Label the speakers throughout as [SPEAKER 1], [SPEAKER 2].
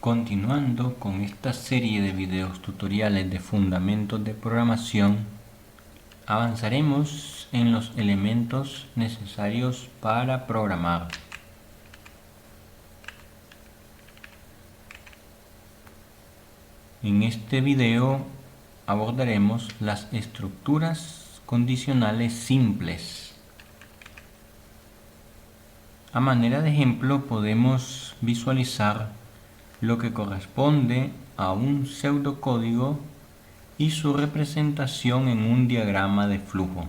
[SPEAKER 1] Continuando con esta serie de videos tutoriales de fundamentos de programación, avanzaremos en los elementos necesarios para programar. En este video abordaremos las estructuras condicionales simples. A manera de ejemplo podemos visualizar lo que corresponde a un pseudocódigo y su representación en un diagrama de flujo.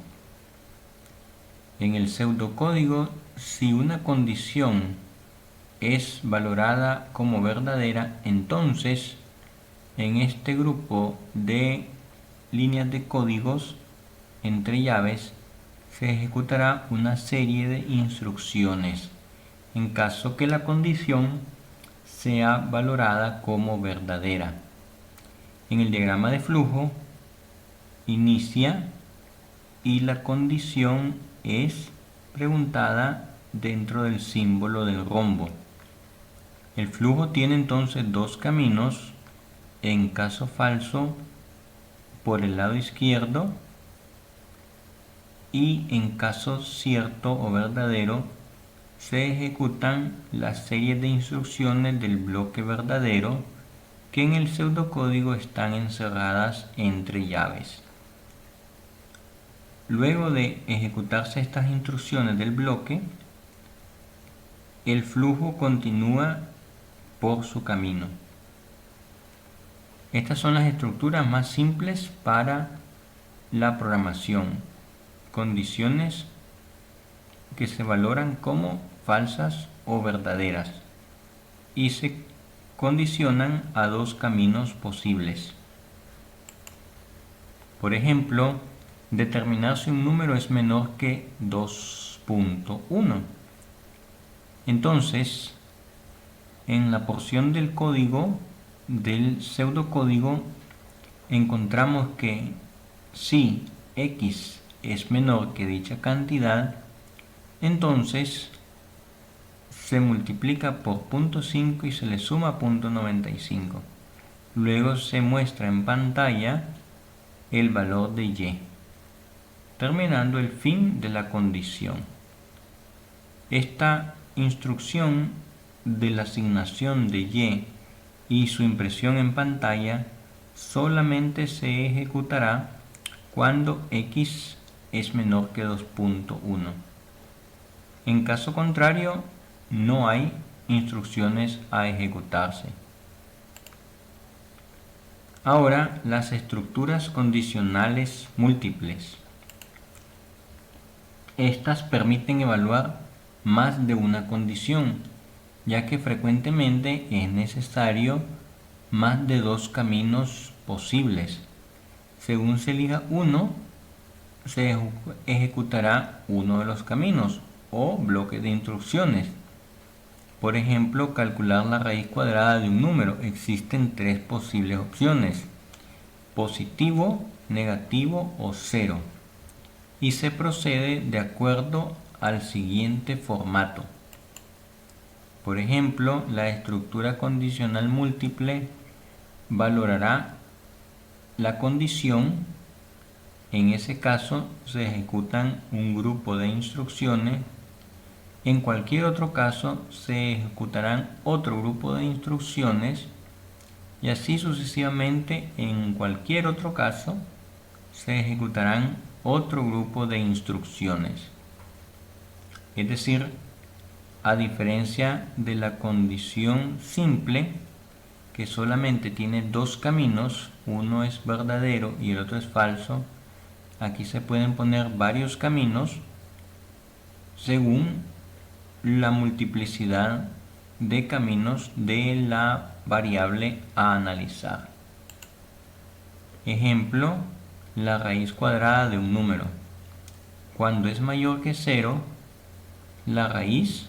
[SPEAKER 1] En el pseudocódigo, si una condición es valorada como verdadera, entonces en este grupo de líneas de códigos entre llaves se ejecutará una serie de instrucciones en caso que la condición sea valorada como verdadera. En el diagrama de flujo inicia y la condición es preguntada dentro del símbolo del rombo. El flujo tiene entonces dos caminos. En caso falso, por el lado izquierdo, y en caso cierto o verdadero, se ejecutan las series de instrucciones del bloque verdadero que en el pseudocódigo están encerradas entre llaves. Luego de ejecutarse estas instrucciones del bloque, el flujo continúa por su camino. Estas son las estructuras más simples para la programación. Condiciones que se valoran como falsas o verdaderas y se condicionan a dos caminos posibles. Por ejemplo, determinar si un número es menor que 2.1. Entonces, en la porción del código del pseudocódigo encontramos que si x es menor que dicha cantidad, entonces se multiplica por 0.5 y se le suma 0.95. Luego se muestra en pantalla el valor de y, terminando el fin de la condición. Esta instrucción de la asignación de y su impresión en pantalla solamente se ejecutará cuando x es menor que 2.1. En caso contrario, no hay instrucciones a ejecutarse. Ahora, las estructuras condicionales múltiples. Estas permiten evaluar más de una condición, ya que frecuentemente es necesario más de dos caminos posibles. Según se elija uno, se ejecutará uno de los caminos o bloque de instrucciones. Por ejemplo, calcular la raíz cuadrada de un número. Existen tres posibles opciones: positivo, negativo o cero. Y se procede de acuerdo al siguiente formato. Por ejemplo, la estructura condicional múltiple valorará la condición. En ese caso se ejecutan un grupo de instrucciones. En cualquier otro caso se ejecutarán otro grupo de instrucciones y así sucesivamente. En cualquier otro caso se ejecutarán otro grupo de instrucciones. Es decir, a diferencia de la condición simple, que solamente tiene dos caminos, uno es verdadero y el otro es falso, aquí se pueden poner varios caminos según la multiplicidad de caminos de la variable a analizar. Ejemplo, la raíz cuadrada de un número. Cuando es mayor que 0, la raíz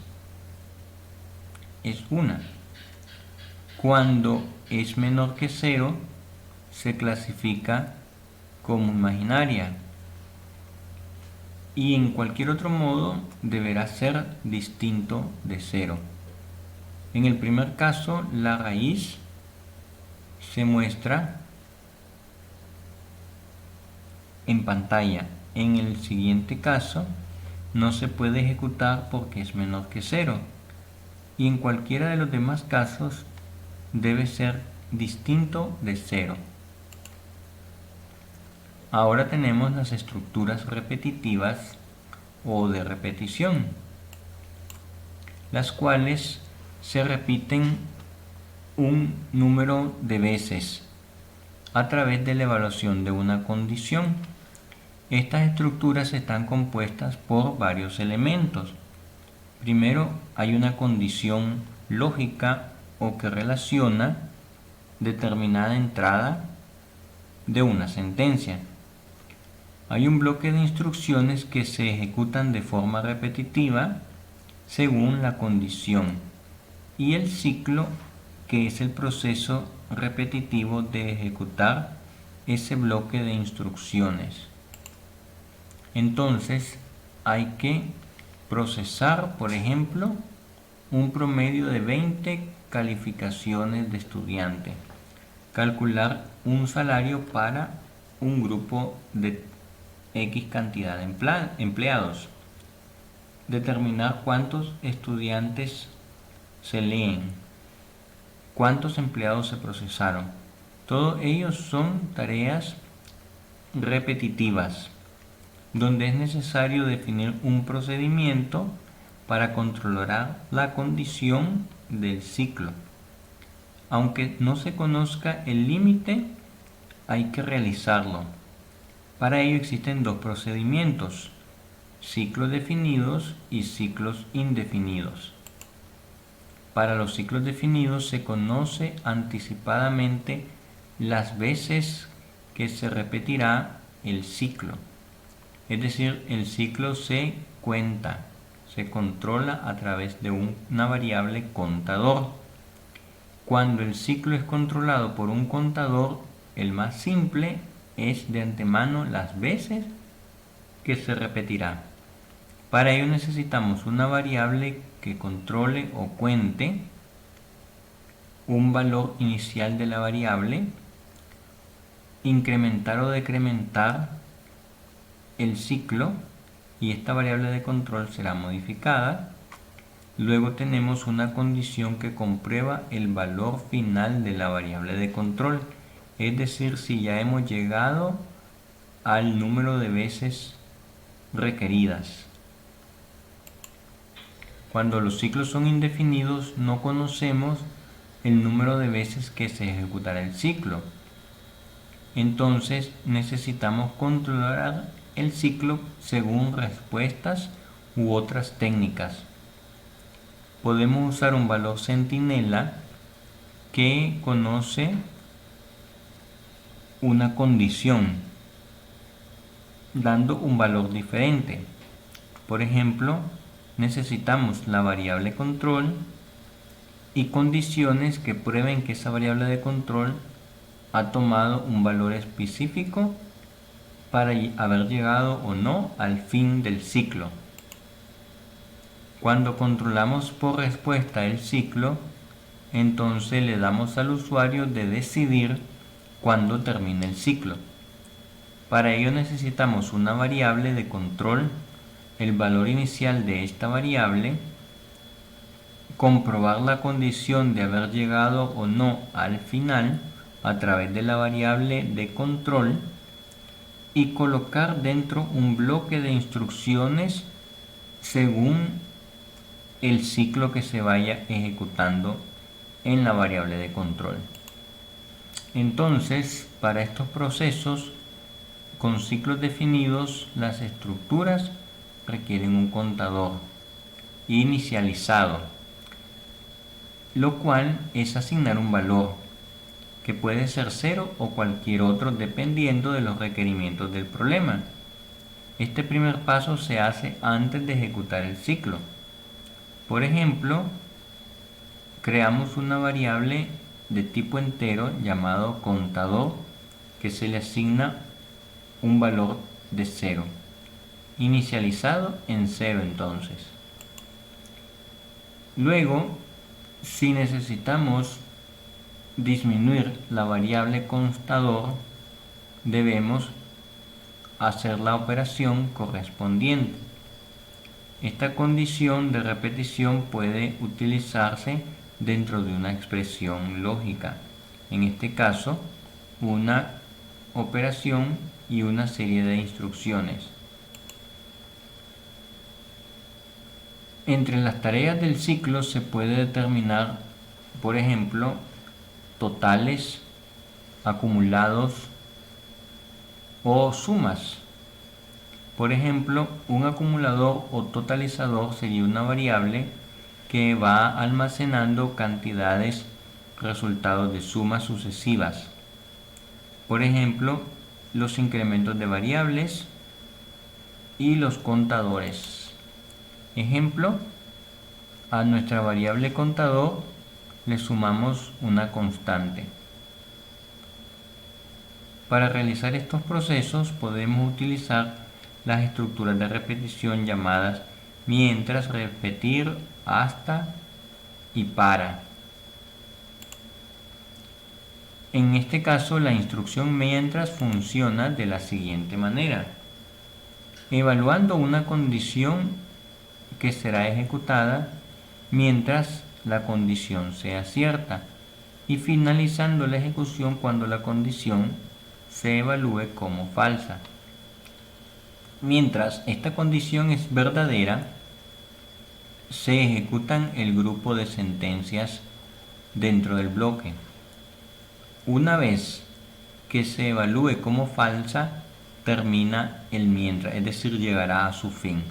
[SPEAKER 1] es 1. Cuando es menor que 0, se clasifica como imaginaria. Y en cualquier otro modo deberá ser distinto de 0. En el primer caso, la raíz se muestra en pantalla. En el siguiente caso, no se puede ejecutar porque es menor que 0. Y en cualquiera de los demás casos, debe ser distinto de 0. Ahora tenemos las estructuras repetitivas o de repetición, las cuales se repiten un número de veces a través de la evaluación de una condición. Estas estructuras están compuestas por varios elementos. Primero, hay una condición lógica o que relaciona determinada entrada de una sentencia. Hay un bloque de instrucciones que se ejecutan de forma repetitiva según la condición, y el ciclo, que es el proceso repetitivo de ejecutar ese bloque de instrucciones. Entonces, hay que procesar, por ejemplo, un promedio de 20 calificaciones de estudiante, calcular un salario para un grupo de X cantidad de empleados, determinar cuántos estudiantes se leen, cuántos empleados se procesaron. Todos ellos son tareas repetitivas, donde es necesario definir un procedimiento para controlar la condición del ciclo. Aunque no se conozca el límite, hay que realizarlo. Para ello existen dos procedimientos: ciclos definidos y ciclos indefinidos. Para los ciclos definidos se conoce anticipadamente las veces que se repetirá el ciclo. Es decir, el ciclo se cuenta, se controla a través de una variable contador. Cuando el ciclo es controlado por un contador, el más simple es de antemano las veces que se repetirá. Para ello necesitamos una variable que controle o cuente un valor inicial de la variable, incrementar o decrementar el ciclo, y esta variable de control será modificada. Luego tenemos una condición que comprueba el valor final de la variable de control, es decir, si ya hemos llegado al número de veces requeridas. Cuando los ciclos son indefinidos, no conocemos el número de veces que se ejecutará el ciclo. Entonces necesitamos controlar el ciclo según respuestas u otras técnicas. Podemos usar un valor centinela que conoce una condición, dando un valor diferente. Por ejemplo, necesitamos la variable control y condiciones que prueben que esa variable de control ha tomado un valor específico para haber llegado o no al fin del ciclo. Cuando controlamos por respuesta el ciclo, entonces le damos al usuario de decidir cuándo termina el ciclo. Para ello necesitamos una variable de control, el valor inicial de esta variable, comprobar la condición de haber llegado o no al final a través de la variable de control y colocar dentro un bloque de instrucciones según el ciclo que se vaya ejecutando en la variable de control. Entonces, para estos procesos con ciclos definidos, las estructuras requieren un contador inicializado, lo cual es asignar un valor que puede ser 0 o cualquier otro dependiendo de los requerimientos del problema. Este primer paso se hace antes de ejecutar el ciclo. Por ejemplo, creamos una variable de tipo entero llamado contador que se le asigna un valor de 0, inicializado en 0 entonces. Luego Si necesitamos disminuir la variable constador, debemos hacer la operación correspondiente. Esta condición de repetición puede utilizarse dentro de una expresión lógica. En este caso, una operación y una serie de instrucciones. Entre las tareas del ciclo se puede determinar, por ejemplo, totales, acumulados o sumas. Por ejemplo, un acumulador o totalizador sería una variable que va almacenando cantidades resultados de sumas sucesivas. Por ejemplo, los incrementos de variables y los contadores. Ejemplo, a nuestra variable contador le sumamos una constante. Para realizar estos procesos podemos utilizar las estructuras de repetición llamadas mientras, repetir, hasta y para. En este caso, la instrucción mientras funciona de la siguiente manera. Evaluando una condición que será ejecutada mientras la condición sea cierta y finalizando la ejecución cuando la condición se evalúe como falsa. Mientras esta condición es verdadera, se ejecutan el grupo de sentencias dentro del bloque. Una vez que se evalúe como falsa, termina el mientras, es decir, llegará a su fin.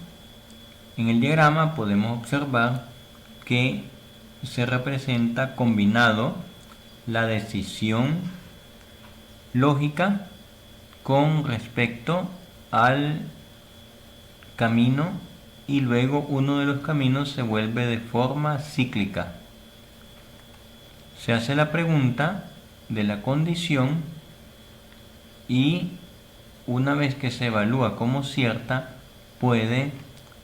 [SPEAKER 1] En el diagrama podemos observar que se representa combinado la decisión lógica con respecto al camino y luego uno de los caminos se vuelve de forma cíclica. Se hace la pregunta de la condición y una vez que se evalúa como cierta puede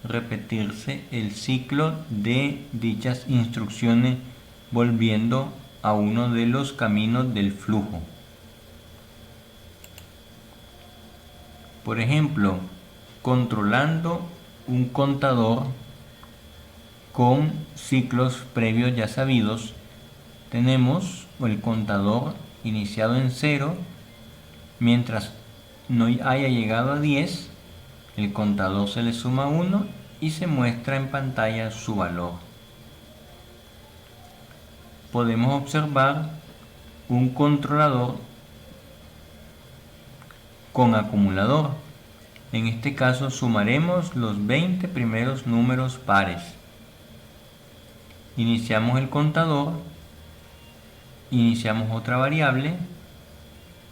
[SPEAKER 1] repetirse el ciclo de dichas instrucciones volviendo a uno de los caminos del flujo. Por ejemplo, controlando un contador con ciclos previos ya sabidos, tenemos el contador iniciado en 0, mientras no haya llegado a 10, el contador se le suma 1 y se muestra en pantalla su valor. Podemos observar un controlador con acumulador. En este caso sumaremos los 20 primeros números pares. Iniciamos el contador, iniciamos otra variable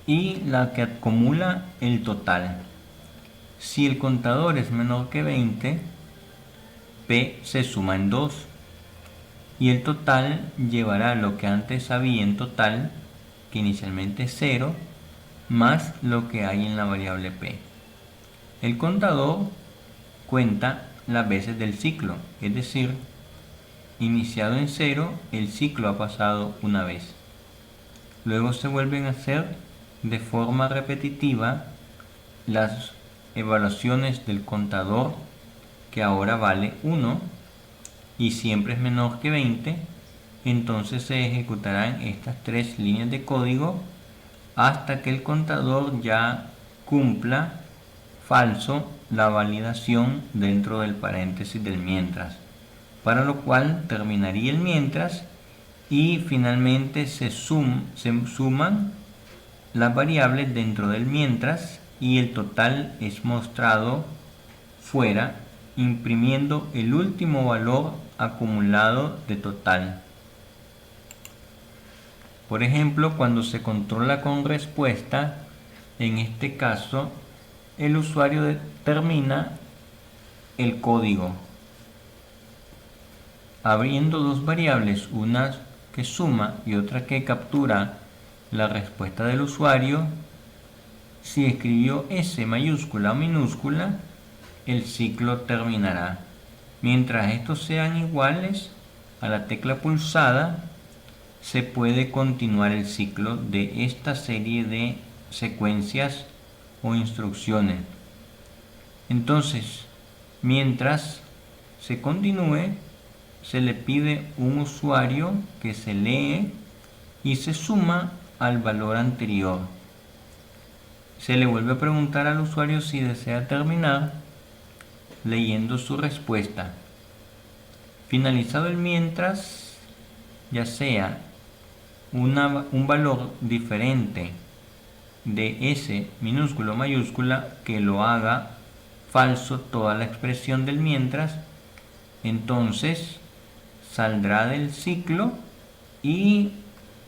[SPEAKER 1] y la que acumula el total. Si el contador es menor que 20, P se suma en 2 y el total llevará lo que antes había en total, que inicialmente es 0, más lo que hay en la variable P. El contador cuenta las veces del ciclo, es decir, iniciado en 0, el ciclo ha pasado una vez. Luego se vuelven a hacer de forma repetitiva las evaluaciones del contador, que ahora vale 1 y siempre es menor que 20, entonces se ejecutarán estas 3 líneas de código hasta que el contador ya cumpla falso la validación dentro del paréntesis del mientras, para lo cual terminaría el mientras y finalmente se suman las variables dentro del mientras y el total es mostrado fuera, imprimiendo el último valor acumulado de total. Por ejemplo, cuando se controla con respuesta, en este caso el usuario determina el código abriendo dos variables, una que suma y otra que captura la respuesta del usuario. Si escribió S mayúscula o minúscula, el ciclo terminará. Mientras estos sean iguales, a la tecla pulsada, se puede continuar el ciclo de esta serie de secuencias o instrucciones. Entonces, mientras se continúe, se le pide un usuario que se lee y se suma al valor anterior. Se le vuelve a preguntar al usuario si desea terminar leyendo su respuesta. Finalizado el mientras, ya sea un valor diferente de S minúscula o mayúscula que lo haga falso toda la expresión del mientras, entonces saldrá del ciclo y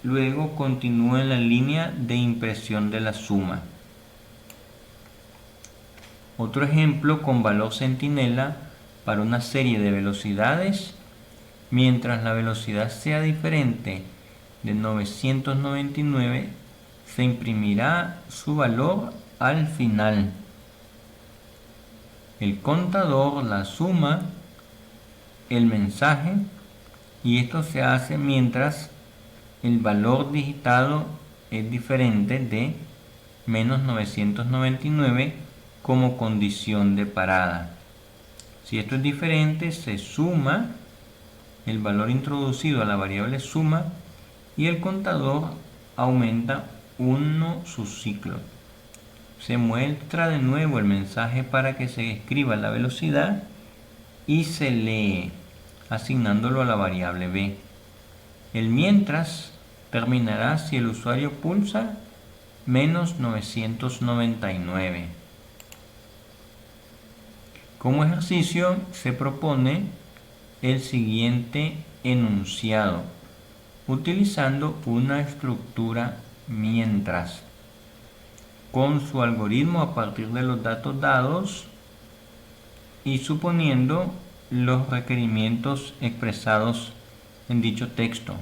[SPEAKER 1] luego continúa en la línea de impresión de la suma. Otro ejemplo con valor centinela para una serie de velocidades: mientras la velocidad sea diferente de 999, se imprimirá su valor al final. El contador, la suma, el mensaje, y esto se hace mientras el valor digitado es diferente de menos 999 como condición de parada. Si esto es diferente, se suma el valor introducido a la variable suma y el contador aumenta 1 su ciclo. Se muestra de nuevo el mensaje para que se escriba la velocidad y se lee, asignándolo a la variable b. El mientras terminará si el usuario pulsa menos 999. Como ejercicio se propone el siguiente enunciado, utilizando una estructura mientras, con su algoritmo a partir de los datos dados y suponiendo los requerimientos expresados en dicho texto.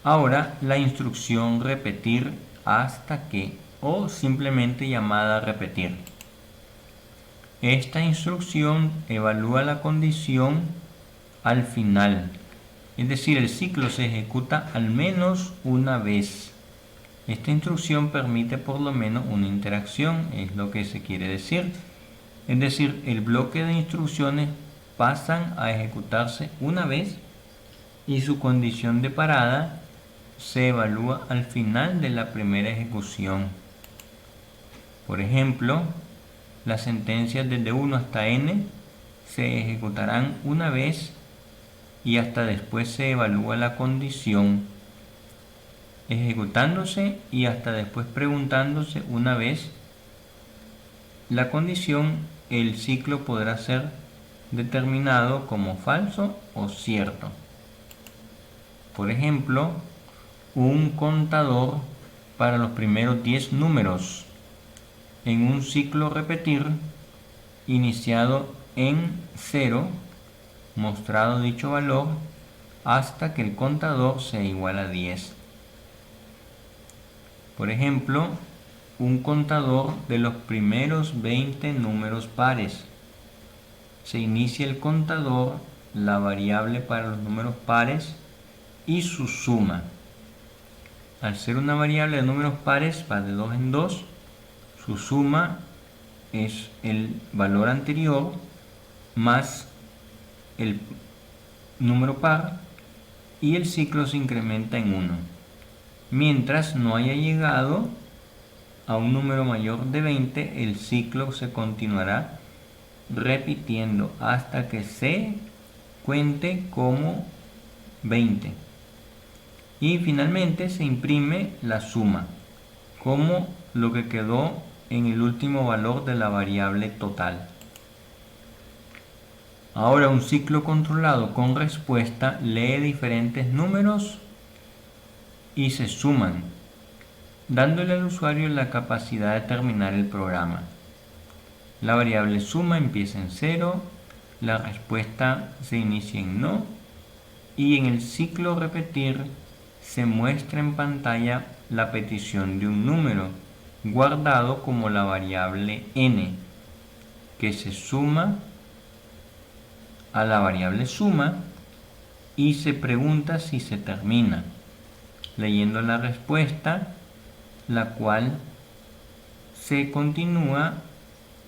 [SPEAKER 1] Ahora la instrucción repetir hasta que, o simplemente llamada repetir. Esta instrucción evalúa la condición al final, es decir, el ciclo se ejecuta al menos una vez. Esta instrucción permite por lo menos una interacción, es lo que se quiere decir. Es decir, el bloque de instrucciones pasan a ejecutarse una vez y su condición de parada se evalúa al final de la primera ejecución. Por ejemplo, las sentencias desde 1 hasta n se ejecutarán una vez y hasta después se evalúa la condición, ejecutándose y hasta después preguntándose una vez la condición. El ciclo podrá ser determinado como falso o cierto. Por ejemplo, un contador para los primeros 10 números en un ciclo repetir iniciado en 0, mostrado dicho valor hasta que el contador sea igual a 10. Por ejemplo, un contador de los primeros 20 números pares. Se inicia el contador, la variable para los números pares y su suma. Al ser una variable de números pares, va de 2 en 2, su suma es el valor anterior más el número par y el ciclo se incrementa en 1. Mientras no haya llegado a un número mayor de 20, el ciclo se continuará repitiendo hasta que se cuente como 20. Y finalmente se imprime la suma, como lo que quedó en el último valor de la variable total. Ahora un ciclo controlado con respuesta lee diferentes números y se suman, dándole al usuario la capacidad de terminar el programa. La variable suma empieza en 0, la respuesta se inicia en no y en el ciclo repetir se muestra en pantalla la petición de un número guardado como la variable n, que se suma a la variable suma y se pregunta si se termina, leyendo la respuesta, la cual se continúa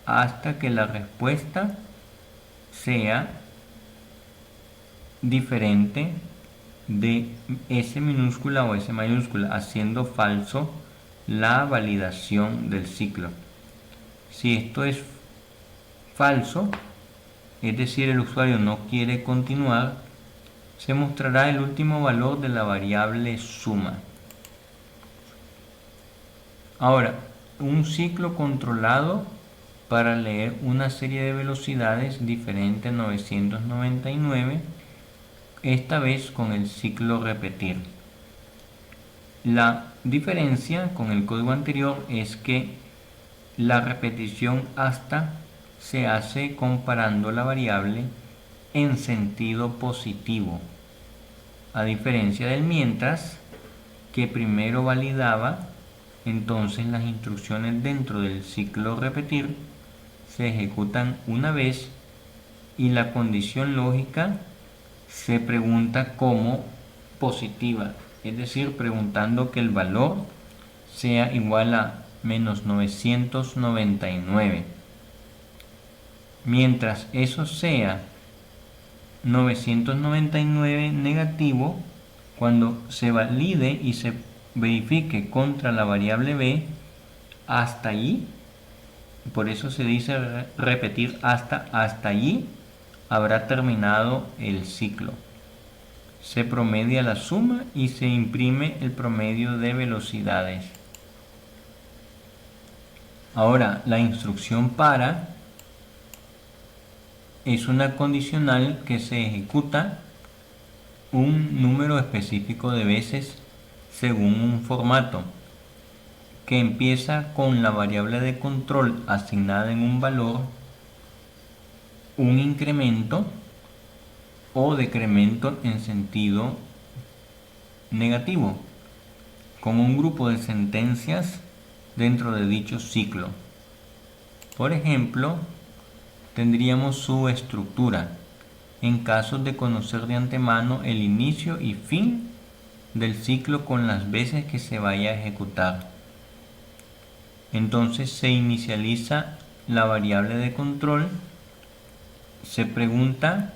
[SPEAKER 1] hasta que la respuesta sea diferente de S minúscula o S mayúscula, haciendo falso la validación del ciclo. Si esto es falso, es decir, el usuario no quiere continuar, se mostrará el último valor de la variable suma. Ahora, un ciclo controlado para leer una serie de velocidades diferente a 999, esta vez con el ciclo repetir. La diferencia con el código anterior es que la repetición hasta se hace comparando la variable en sentido positivo, a diferencia del mientras, que primero validaba. Entonces las instrucciones dentro del ciclo repetir se ejecutan una vez y la condición lógica se pregunta como positiva, es decir, preguntando que el valor sea igual a menos 999. Mientras eso sea 999 negativo, cuando se valide y se verifique contra la variable b, hasta allí, por eso se dice repetir hasta allí habrá terminado el ciclo. Se promedia la suma y se imprime el promedio de velocidades. Ahora, la instrucción para es una condicional que se ejecuta un número específico de veces según un formato, que empieza con la variable de control asignada en un valor, un incremento o decremento en sentido negativo, con un grupo de sentencias dentro de dicho ciclo. Por ejemplo, tendríamos su estructura en caso de conocer de antemano el inicio y fin del ciclo con las veces que se vaya a ejecutar. Entonces se inicializa la variable de control, se pregunta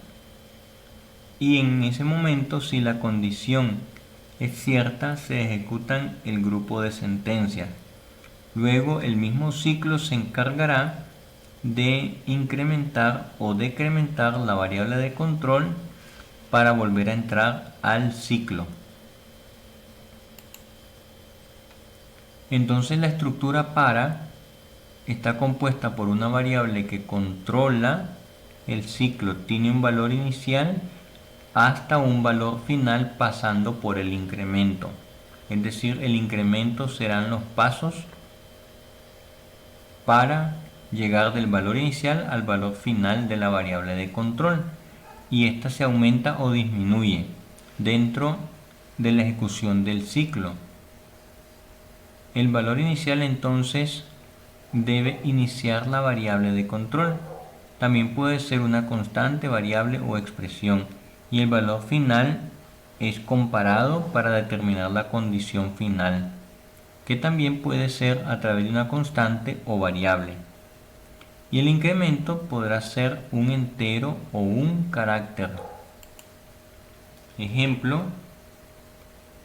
[SPEAKER 1] y en ese momento, si la condición es cierta, se ejecutan el grupo de sentencias. Luego el mismo ciclo se encargará de incrementar o decrementar la variable de control para volver a entrar al ciclo. Entonces la estructura para está compuesta por una variable que controla el ciclo, tiene un valor inicial hasta un valor final pasando por el incremento. Es decir, el incremento serán los pasos para llegar del valor inicial al valor final de la variable de control, y esta se aumenta o disminuye dentro de la ejecución del ciclo. El valor inicial entonces debe iniciar la variable de control. También puede ser una constante, variable o expresión, y el valor final es comparado para determinar la condición final, que también puede ser a través de una constante o variable. Y el incremento podrá ser un entero o un carácter. Ejemplo,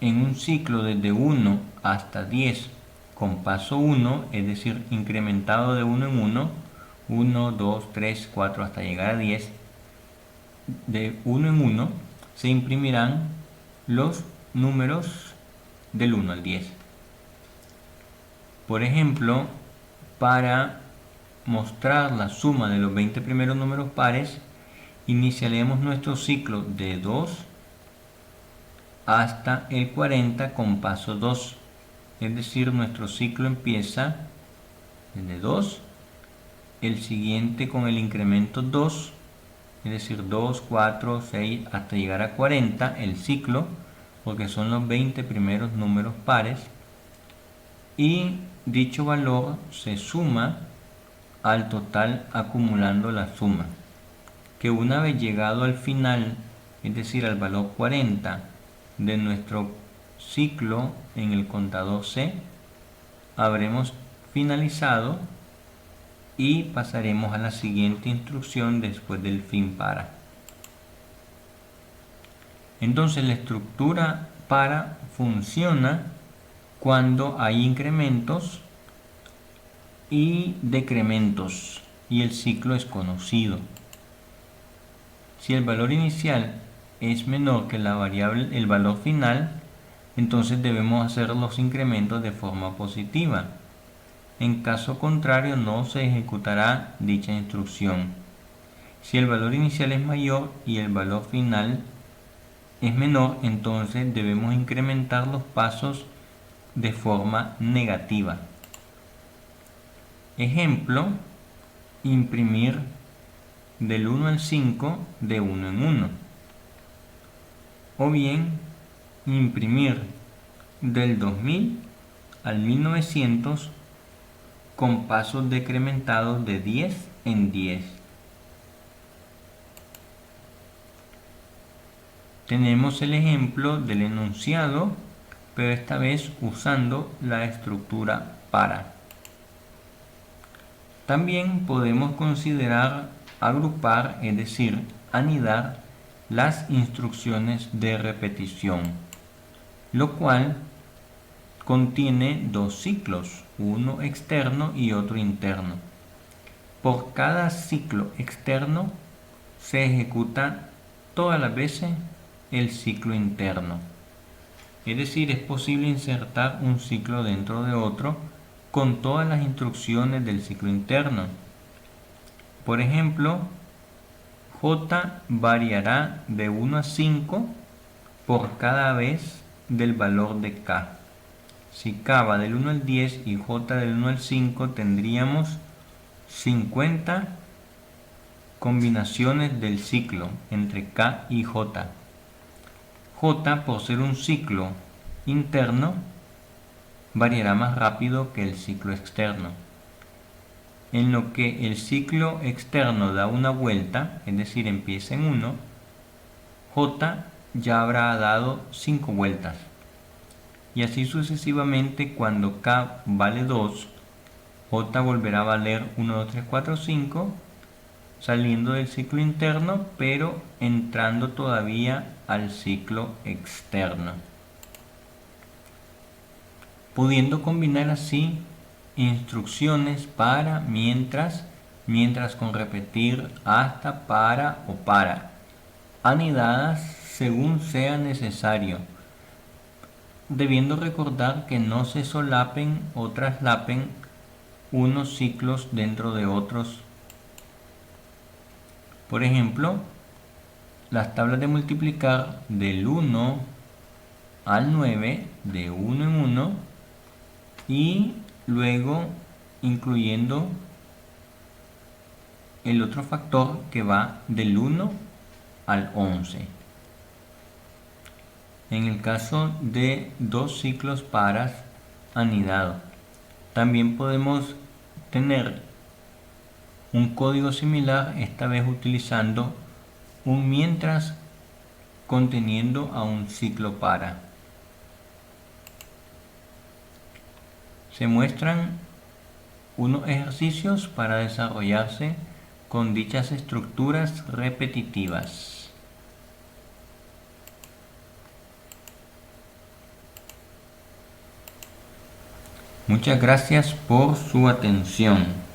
[SPEAKER 1] en un ciclo desde 1 hasta 10 con paso 1, es decir, incrementado de 1 en 1, 1, 2, 3, 4 hasta llegar a 10, de 1 en 1 se imprimirán los números del 1 al 10. Por ejemplo, para mostrar la suma de los 20 primeros números pares, iniciaremos nuestro ciclo de 2 hasta el 40 con paso 2. Es decir, nuestro ciclo empieza desde 2, el siguiente con el incremento 2, es decir, 2, 4, 6 hasta llegar a 40, el ciclo, porque son los 20 primeros números pares, y dicho valor se suma al total acumulando la suma, que una vez llegado al final es decir, al valor 40 de nuestro ciclo en el contador C, habremos finalizado y pasaremos a la siguiente instrucción después del fin para. Entonces la estructura para funciona cuando hay incrementos y decrementos y el ciclo es conocido. Si el valor inicial es menor que la variable, el valor final, entonces debemos hacer los incrementos de forma positiva. En caso contrario, no se ejecutará dicha instrucción. Si el valor inicial es mayor y el valor final es menor, entonces debemos incrementar los pasos de forma negativa. Ejemplo, imprimir del 1 al 5 de 1 en 1. O bien, imprimir del 2000 al 1900 con pasos decrementados de 10 en 10. Tenemos el ejemplo del enunciado, pero esta vez usando la estructura para. También podemos considerar agrupar, es decir, anidar las instrucciones de repetición, lo cual contiene dos ciclos, uno externo y otro interno. Por cada ciclo externo se ejecuta todas las veces el ciclo interno. Es decir, es posible insertar un ciclo dentro de otro con todas las instrucciones del ciclo interno. Por ejemplo, J variará de 1 a 5 por cada vez del valor de K. Si K va del 1 al 10 y J del 1 al 5, tendríamos 50 combinaciones del ciclo entre K y J. J, por ser un ciclo interno, variará más rápido que el ciclo externo. En lo que el ciclo externo da una vuelta, es decir, empieza en 1, J ya habrá dado 5 vueltas. Y así sucesivamente, cuando K vale 2, J volverá a valer 1, 2, 3, 4, 5, saliendo del ciclo interno, pero entrando todavía al ciclo externo. Pudiendo combinar así instrucciones para, mientras con repetir, hasta, para o para, anidadas según sea necesario, debiendo recordar que no se solapen o traslapen unos ciclos dentro de otros. Por ejemplo, las tablas de multiplicar del 1 al 9 de 1 en 1 y luego incluyendo el otro factor que va del 1 al 11. En el caso de dos ciclos paras anidados, también podemos tener un código similar, esta vez utilizando un mientras conteniendo a un ciclo para. Se muestran unos ejercicios para desarrollarse con dichas estructuras repetitivas. Muchas gracias por su atención.